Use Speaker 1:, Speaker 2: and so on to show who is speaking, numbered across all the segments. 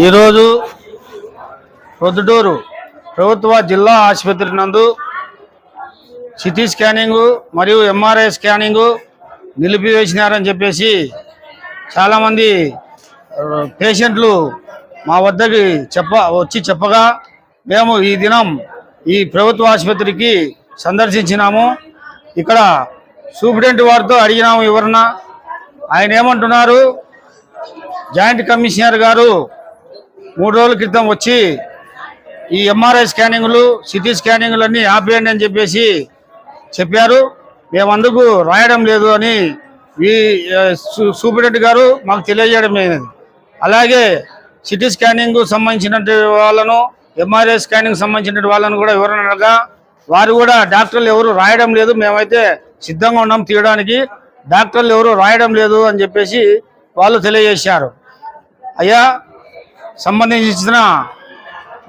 Speaker 1: ఈరోజు ప్రొద్దుటూరు ప్రభుత్వ జిల్లా ఆసుపత్రి నందు సిటీ స్కానింగ్ మరియు ఎంఆర్ఐ స్కానింగ్ నిలిపివేసినారని చెప్పేసి చాలామంది పేషెంట్లు మా వద్దకి చెప్పగా మేము ఈ దినం ఈ ప్రభుత్వ ఆసుపత్రికి సందర్శించినాము. ఇక్కడ సూపరింటెండెంట్ వారితో అడిగినాము ఎవరన్నా. ఆయన ఏమంటున్నారు, జాయింట్ కమిషనర్ గారు 3 రోజుల క్రితం వచ్చి ఈ ఎంఆర్ఐ స్కానింగ్లు సిటీ స్కానింగ్లు అన్నీ ఆపేయండి అని చెప్పేసి చెప్పారు. మేము అందుకు రాయడం లేదు అని ఈ సూపరింటెండెంట్ గారు మాకు తెలియజేయడం లేదు. అలాగే సిటీ స్కానింగ్ సంబంధించినటువంటి వాళ్ళను, ఎంఆర్ఐ స్కానింగ్ సంబంధించిన వాళ్ళను కూడా ఎవరనగా వారు కూడా డాక్టర్లు ఎవరు రాయడం లేదు, మేమైతే సిద్ధంగా ఉన్నాం తీయడానికి, డాక్టర్లు ఎవరు రాయడం లేదు అని చెప్పేసి వాళ్ళు తెలియజేశారు. అయ్యా, సంబంధించిన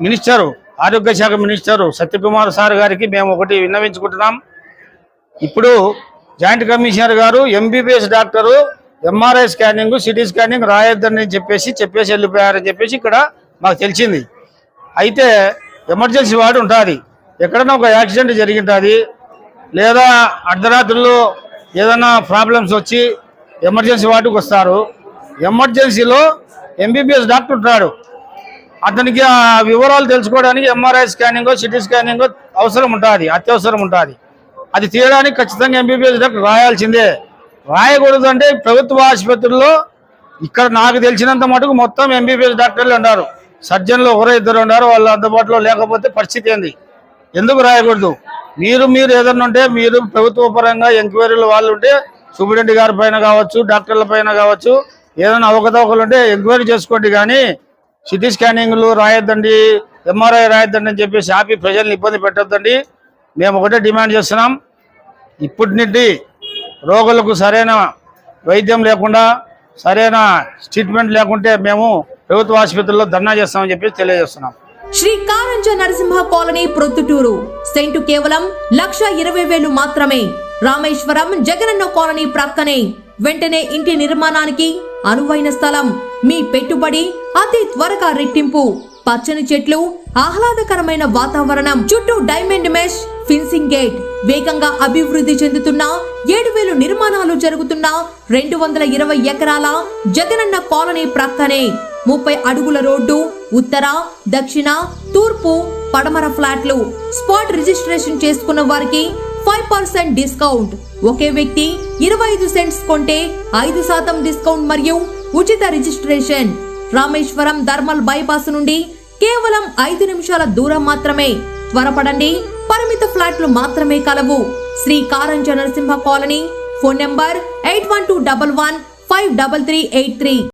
Speaker 1: మినిస్టరు, ఆరోగ్య శాఖ మినిస్టరు సత్యకుమార్ సార్ గారికి మేము ఒకటి విన్నవించుకుంటున్నాం. ఇప్పుడు జాయింట్ కమిషనర్ గారు MBBS doctor MRI scanning CT scanning రాయొద్దని చెప్పేసి వెళ్ళిపోయారని చెప్పేసి ఇక్కడ మాకు తెలిసింది. అయితే ఎమర్జెన్సీ వార్డు ఉంటుంది, ఎక్కడైనా ఒక యాక్సిడెంట్ జరిగింటుంది, లేదా అర్ధరాత్రుల్లో ఏదైనా ప్రాబ్లమ్స్ వచ్చి ఎమర్జెన్సీ వార్డుకు వస్తారు. ఎమర్జెన్సీలో ఎంబీబీఎస్ డాక్టర్ ఉంటాడు, అతనికి ఆ వివరాలు తెలుసుకోవడానికి ఎంఆర్ఐ స్కానింగ్ సిటీ స్కానింగ్ అవసరం ఉంటుంది, అత్యవసరం ఉంటుంది. అది తీయడానికి ఖచ్చితంగా ఎంబీబీఎస్ డాక్టర్ రాయాల్సిందే. రాయకూడదు అంటే ప్రభుత్వ ఆసుపత్రుల్లో ఇక్కడ నాకు తెలిసినంత మటుకు మొత్తం ఎంబీబీఎస్ డాక్టర్లు ఉన్నారు, సర్జన్లు ఒకరో ఇద్దరు ఉన్నారు, వాళ్ళు అందుబాటులో లేకపోతే పరిస్థితి ఏంది? ఎందుకు రాయకూడదు? మీరు ఏదన్నా ఉంటే మీరు ప్రభుత్వ పరంగా ఎంక్వైరీలు వాళ్ళు ఉంటే సూపరింటెండెంట్ గారి పైన కావచ్చు, డాక్టర్ల పైన కావచ్చు, ఏదైనా అవకతవకలు ఉంటే ఎంక్వైరీ చేసుకోండి. కానీ సిటీ స్కానింగ్లు రాయొద్దండి, ఎంఆర్ఐ రాయొద్దండి అని చెప్పేసి ఆపి ప్రజల్ని ఇబ్బంది పెట్టొద్దండి. మేము ఒకటే డిమాండ్ చేస్తున్నాం, ఇప్పటి నుండి రోగులకు సరైన వైద్యం లేకుండా, సరైన ట్రీట్మెంట్ లేకుంటే మేము ప్రభుత్వ ఆసుపత్రుల్లో ధర్నా చేస్తామని చెప్పేసి తెలియజేస్తున్నాం.
Speaker 2: శ్రీ కారంజ నరసింహ కాలనీ ప్రొద్దుటూరు. సెంటు కేవలం 1,20,000 మాత్రమే. రామేశ్వరం జగనన్న కాలనీ ప్రక్కనే. వెంటనే ఇంటి నిర్మాణానికి అనువైన స్థలం. మీ పెట్టుబడి అతి త్వరగా రెట్టింపు. పచ్చని చెట్లు, ఆహ్లాదకరమైన వాతావరణం, చుట్టూ డైమండ్ మెష్ ఫిన్సింగ్ గేట్. వేగంగా అభివృద్ధి చెందుతున్న 7,000 నిర్మాణాలు జరుగుతున్న 220 ఎకరాల జగనన్న కాలనీ ప్రక్కనే 30 అడుగుల రోడ్డు. ఉత్తర, దక్షిణ, తూర్పు, పడమర ఫ్లాట్లు. స్పాట్ రిజిస్ట్రేషన్ చేసుకున్న వారికి 5% డిస్కౌంట్. ఒకే వ్యక్తి 25 సెంట్స్ కొంటే 5% డిస్కౌంట్ మరియు ఉచిత రిజిస్ట్రేషన్. రామేశ్వరం ధర్మల్ బైపాస్ నుండి కేవలం 5 నిమిషాల దూరం మాత్రమే. త్వరపడండి, పరిమిత ఫ్లాట్లు మాత్రమే కలవు. Sri Karanja Narasimha colony. Phone number 8121153383.